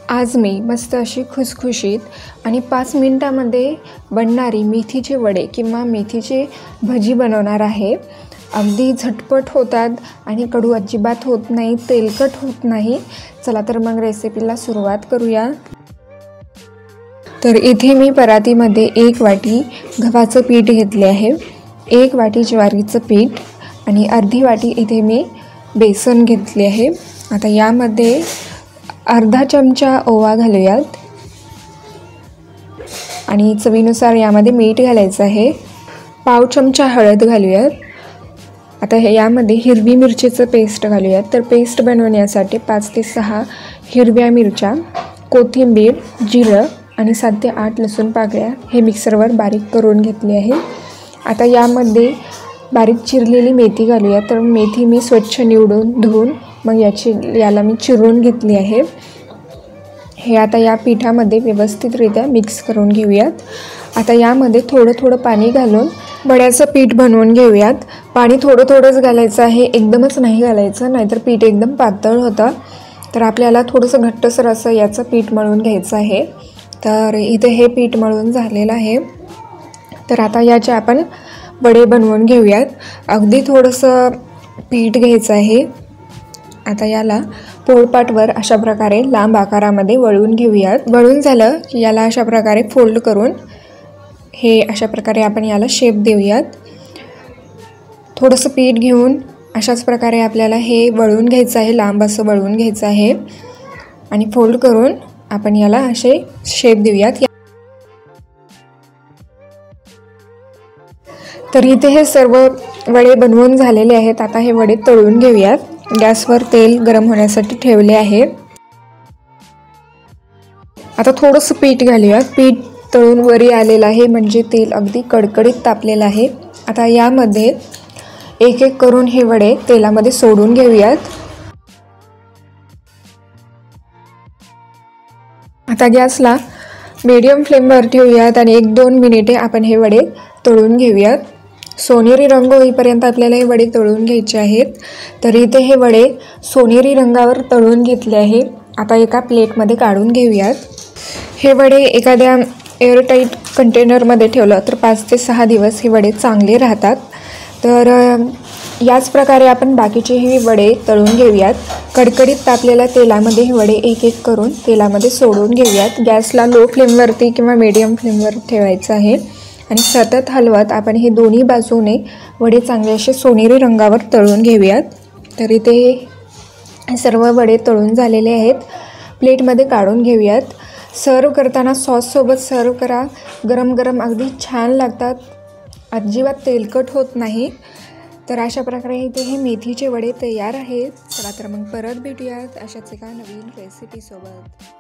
आज मी मस्त अशी खुसखुशीत आणि 5 मिनिटामध्ये बनणारी मेथीचे वडे किंवा मेथीचे भजी बनवणार आहे। अगदी झटपट होतात आणि कडू अजिबात होत नाही, तेलकट होत नाही। चला तर मग रेसिपीला सुरुवात करूया। तर इथे मी परातीमध्ये 1 वाटी गव्हाचं पीठ घेतले आहे, 1 वाटी ज्वारीचं पीठ आणि अर्धी वाटी इथे मी बेसन घेतले आहे। आता यामध्ये अर्धा चमचा ओवा घालूयात आणि चवीनुसार यामध्ये मीठ घालायचं आहे। पाव चमचा हळद घालूयात। आता यामध्ये हिरवी मिरचीचं पेस्ट घालूयात। तर पेस्ट बनवण्यासाठी 5 ते 6 हिरव्या मिरच्या, कोथिंबीर, जिरं आणि 7 ते 8 लसूण पाकळ्या हे मिक्सरवर बारीक करून घेतले आहे। आता यामध्ये बारीक चिरलेली मेथी घालूया। तर मेथी मी स्वच्छ निवडून धुवून मग याला मी चिरून घेतली आहे। हे आता या पिठामध्ये व्यवस्थितरित्या मिक्स करून घेऊयात। आता यामध्ये थोडं पाणी घालून वड्याचं पीठ बनवून घेऊयात। पाणी थोडंच घालायचं आहे, एकदमच नाही घालायचं, नाहीतर पीठ एकदम पातळ होतं। तर आपल्याला थोडंसं घट्टसर असं याचं पीठ मळून घ्यायचं आहे। तर इथे हे पीठ मळून झालेलं आहे। तर आता याचे आपण वडे बनवून घेऊयात। अगदी थोडंसं पीठ घ्यायचं आहे। आता याला पोळपाटवर अशा प्रकारे लांब आकारामध्ये वळून घेऊयात। वळून झालं की याला अशा प्रकारे फोल्ड करून हे अशा प्रकारे आपण याला शेप देऊयात। थोडंसं पीठ घेऊन अशाच प्रकारे आपल्याला हे वळून घ्यायचं आहे, लांब असं वळून घ्यायचं आहे आणि फोल्ड करून आपण याला असे शेप देऊयात। तर इथे हे सर्व वडे बनवून झालेले आहेत। आता हे वडे तळून घेऊयात। गॅसवर तेल गरम होण्यासाठी ठेवले आहे। आता थोडंसं पीठ घालूयात। पीठ तळून वरी आलेलं आहे, म्हणजे तेल अगदी कडकडीत तापलेलं आहे। आता यामध्ये एक करून हे वडे तेलामध्ये सोडून घेऊयात। आता गॅसला मीडियम फ्लेमवर ठेवूयात आणि 1-2 मिनिटे आपण हे वडे तळून घेऊयात। सोनेरी रंग होईपर्यंत आपल्याला हे वडे तळून घ्यायचे आहेत। तर इथे हे वडे सोनेरी रंगावर तळून घेतले आहे। आता एका प्लेटमध्ये काढून घेऊयात। हे वडे एखाद्या एअरटाईट कंटेनरमध्ये ठेवलं तर 5 ते 6 दिवस हे वडे चांगले राहतात। तर याच प्रकारे आपण बाकीचेही वडे तळून घेऊयात। कडकडीत तापलेल्या तेलामध्ये हे वडे एक करून तेलामध्ये सोडून घेऊयात। गॅसला लो फ्लेमवरती किंवा मीडियम फ्लेमवर ठेवायचं आहे आणि सतत हलवत आपण हे दोन्ही बाजूने वडे चांगले असे सोनेरी रंगावर तळून घेऊयात। तर इथे सर्व वडे तळून झालेले आहेत। प्लेटमध्ये काढून घेऊयात। सर्व करताना सॉससोबत सर्व करा। गरम गरम अगदी छान लागतात, अजिबात तेलकट होत नाही। तर अशा प्रकारे इथे हे मेथीचे वडे तयार आहेत। चला तर मग परत भेटूयात अशाच एका नवीन रेसिपीसोबत।